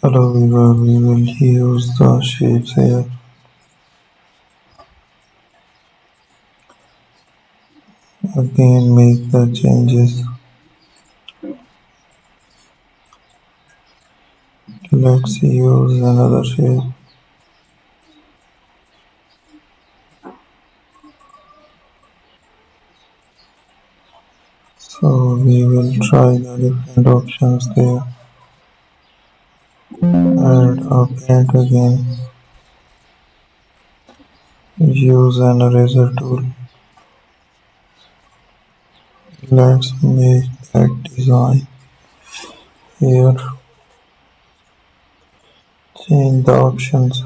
Hello viewer, we will use the shapes here. Again make the changes. Let's use another shape. So we will try the different options there. Add a paint again. Use an eraser tool. Let's make that design here. Change the options.